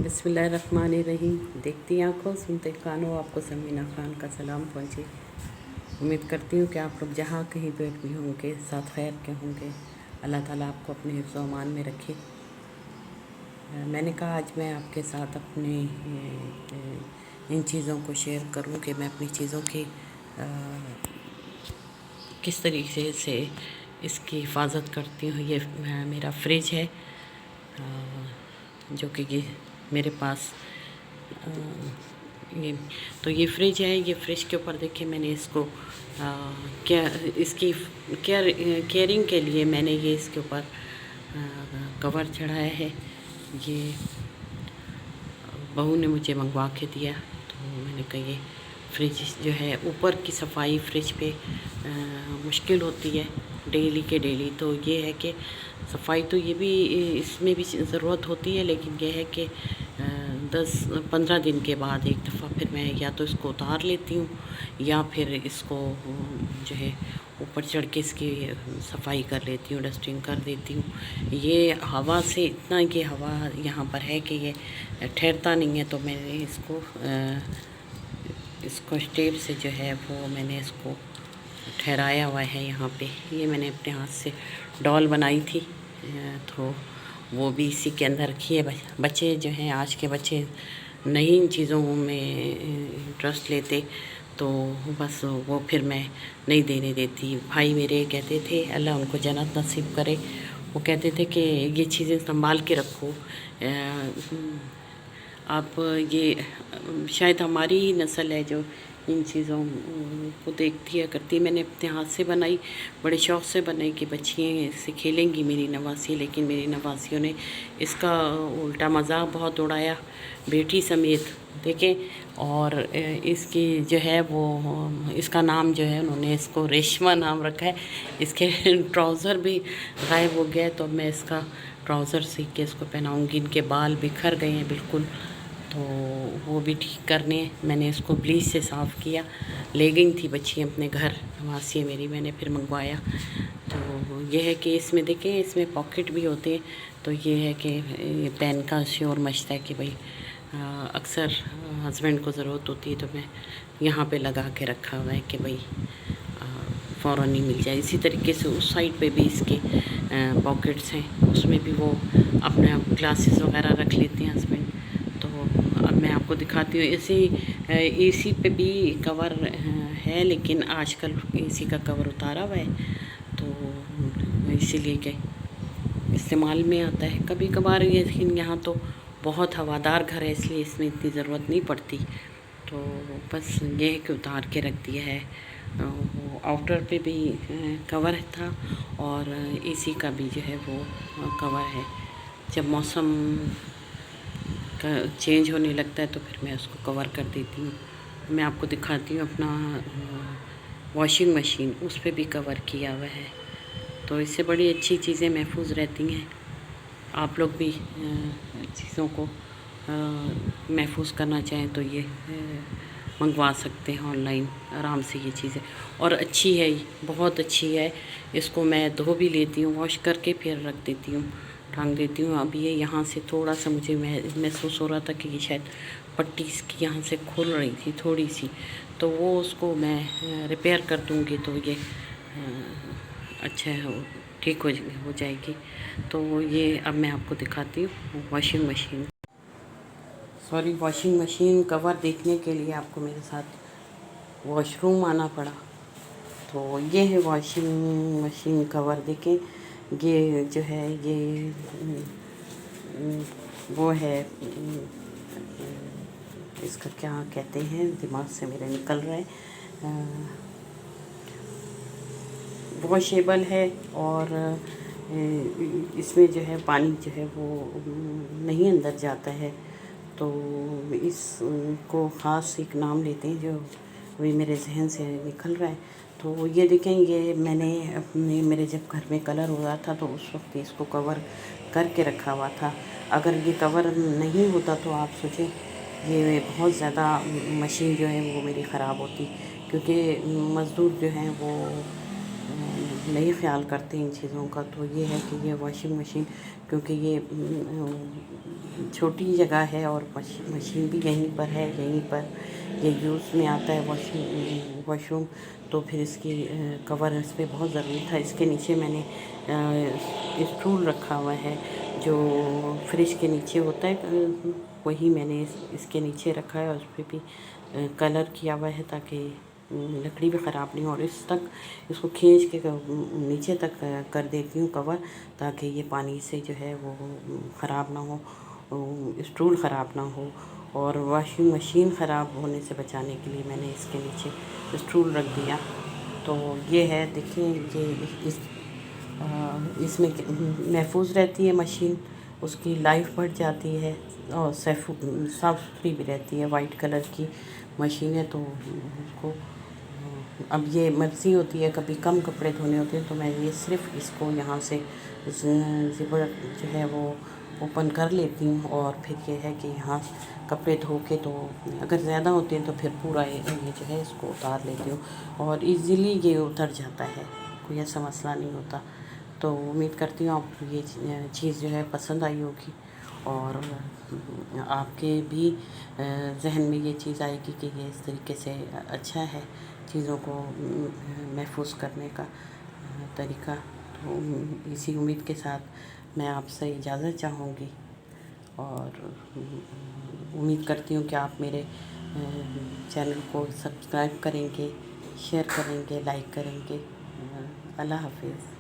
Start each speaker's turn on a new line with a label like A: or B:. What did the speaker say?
A: बिस्मिल्लाहिर्रहमानिर्रहीम। देखती आंखों सुनते कानों, आपको समीना खान का सलाम पहुँचे। उम्मीद करती हूँ कि आप लोग जहाँ कहीं पे भी होंगे साथ खैर के होंगे। अल्लाह ताला आपको अपने हिफ्ज़ व अमान में रखे। मैंने कहा आज मैं आपके साथ अपनी इन चीज़ों को शेयर करूँ कि मैं अपनी चीज़ों की किस तरीके से इसकी हिफाजत करती हूँ। ये मेरा फ्रिज है जो कि ये मेरे पास ये फ्रिज है। ये फ्रिज के ऊपर देखिए मैंने इसको क्या इसकी केयरिंग के लिए मैंने ये इसके ऊपर कवर चढ़ाया है। ये बहू ने मुझे मंगवा के दिया, तो मैंने कहा ये फ्रिज जो है ऊपर की सफाई फ्रिज पे मुश्किल होती है डेली के डेली। तो ये है कि सफाई तो ये भी इसमें भी ज़रूरत होती है, लेकिन यह है कि 10-15 दिन के बाद एक दफ़ा फिर मैं या तो इसको उतार लेती हूँ या फिर इसको जो है ऊपर चढ़ के इसकी सफाई कर लेती हूँ, डस्टिंग कर देती हूँ। ये हवा से इतना कि हवा यहाँ पर है कि ये ठहरता नहीं है, तो मैंने इसको स्टेप से जो है वो मैंने इसको ठहराया हुआ है यहाँ पे। ये मैंने अपने हाथ से डॉल बनाई थी, तो वो भी इसी के अंदर रखी है। बच्चे जो हैं, आज के बच्चे नहीं इन चीज़ों में इंटरेस्ट लेते, तो बस वो फिर मैं नहीं देने देती। भाई मेरे कहते थे, अल्लाह उनको जन्नत नसीब करे, वो कहते थे कि ये चीज़ें संभाल के रखो। आप ये शायद हमारी ही नस्ल है जो इन चीज़ों को देखती है करती है। मैंने अपने हाथ से बनाई, बड़े शौक़ से बनाई कि बच्चियाँ इससे खेलेंगी मेरी नवासी, लेकिन मेरी नवासियों ने इसका उल्टा मज़ाक बहुत उड़ाया, बेटी समेत देखें। और इसकी जो है वो इसका नाम जो है उन्होंने इसको रेशमा नाम रखा है। इसके ट्राउज़र भी गायब हो गया है, तो मैं इसका ट्राउज़र सीख के इसको पहनाऊँगी। इनके बाल बिखर गए हैं बिल्कुल, तो वो भी ठीक करने मैंने इसको ब्लीच से साफ़ किया। ले गई थी बच्ची अपने घर, नवासी मेरी, मैंने फिर मंगवाया। तो ये है कि इसमें देखें, इसमें पॉकेट भी होते हैं। तो ये है कि ये पेन का श्योर मचता है कि भाई अक्सर हस्बैंड को ज़रूरत होती है, तो मैं यहाँ पे लगा के रखा हुआ है कि भाई फ़ौरन ही मिल जाए। इसी तरीके से उस साइड पे भी इसके पॉकेट्स हैं, उसमें भी वो अपना ग्लासेस वगैरह रख लेते हैं हस्बैंड। तो अब मैं आपको दिखाती हूँ। एसी पे भी कवर है, लेकिन आजकल एसी का कवर उतारा हुआ है, तो इसीलिए कि इस्तेमाल में आता है कभी कभार। लेकिन यहाँ तो बहुत हवादार घर है, इसलिए इसमें इतनी ज़रूरत नहीं पड़ती। तो बस ये है कि उतार के रख दिया है। वो आउटर पे भी कवर था, और एसी का भी जो है वो कवर है। जब मौसम का चेंज होने लगता है तो फिर मैं उसको कवर कर देती हूँ। मैं आपको दिखाती हूँ अपना वॉशिंग मशीन, उस पर भी कवर किया हुआ है। तो इससे बड़ी अच्छी चीज़ें महफूज रहती हैं। आप लोग भी चीज़ों को महफूज करना चाहें तो ये मंगवा सकते हैं ऑनलाइन आराम से ये चीज़ें। और अच्छी है, बहुत अच्छी है। इसको मैं धो भी लेती हूँ, वॉश करके फिर रख देती हूँ, टांग देती हूँ। अब ये यहाँ से थोड़ा सा मुझे महसूस हो रहा था कि ये शायद पट्टी इसकी यहाँ से खुल रही थी थोड़ी सी, तो वो उसको मैं रिपेयर कर दूँगी, तो ये अच्छा है, ठीक हो जाएगी। तो ये अब मैं आपको दिखाती हूँ washing machine. Sorry, washing machine cover देखने के लिए आपको मेरे साथ वॉशरूम आना पड़ा। तो ये है वॉशिंग मशीन कवर, देखें। ये जो है ये वो है, इसका क्या कहते हैं, दिमाग से मेरे निकल रहा है। वॉशेबल है, और इसमें जो है पानी जो है वो नहीं अंदर जाता है। तो इसको ख़ास एक नाम लेते हैं जो अभी मेरे जहन से निकल रहा है। तो ये देखें, ये मैंने अपने मेरे जब घर में कलर हुआ था तो उस वक्त इसको कवर करके रखा हुआ था। अगर ये कवर नहीं होता तो आप सोचें, ये बहुत ज़्यादा मशीन जो है वो मेरी ख़राब होती, क्योंकि मज़दूर जो हैं वो नहीं ख्याल करते इन चीज़ों का, तो ये है कि ये वॉशिंग मशीन, क्योंकि ये छोटी जगह है और मशीन भी यहीं पर है, यहीं पर ये यूज़ में आता है वॉशरूम, तो फिर इसकी कवर इस पर बहुत ज़रूरी था। इसके नीचे मैंने स्टूल रखा हुआ है जो फ्रिज के नीचे होता है, वही मैंने इसके नीचे रखा है और उस पर भी कलर किया हुआ है ताकि लकड़ी भी ख़राब नहीं हो। और इसको खींच के नीचे तक कर देती हूँ कवर, ताकि ये पानी से जो है वो ख़राब ना हो, स्टूल ख़राब ना हो। और वॉशिंग मशीन ख़राब होने से बचाने के लिए मैंने इसके नीचे स्टूल रख दिया। तो ये है, देखिए ये इसमें महफूज रहती है मशीन, उसकी लाइफ बढ़ जाती है और साफ़ सुथरी भी रहती है। वाइट कलर की मशीन है, तो उसको अब ये मर्ज़ी होती है, कभी कम कपड़े धोने होते हैं तो मैं ये सिर्फ़ इसको यहाँ से ज़िपर जो है वो ओपन कर लेती हूँ, और फिर ये है कि यहाँ कपड़े धो के, तो अगर ज़्यादा होते हैं तो फिर पूरा ये जो है इसको उतार लेती हूँ और इजीली ये उतर जाता है, कोई ऐसा मसला नहीं होता। तो उम्मीद करती हूँ आपको ये चीज़ जो है पसंद आई होगी, और आपके भी जहन में ये चीज़ आएगी कि ये इस तरीके से अच्छा है चीज़ों को महफूज करने का तरीका। तो इसी उम्मीद के साथ मैं आपसे इजाज़त चाहूँगी, और उम्मीद करती हूँ कि आप मेरे चैनल को सब्सक्राइब करेंगे, शेयर करेंगे, लाइक करेंगे। अल्लाह हाफिज़।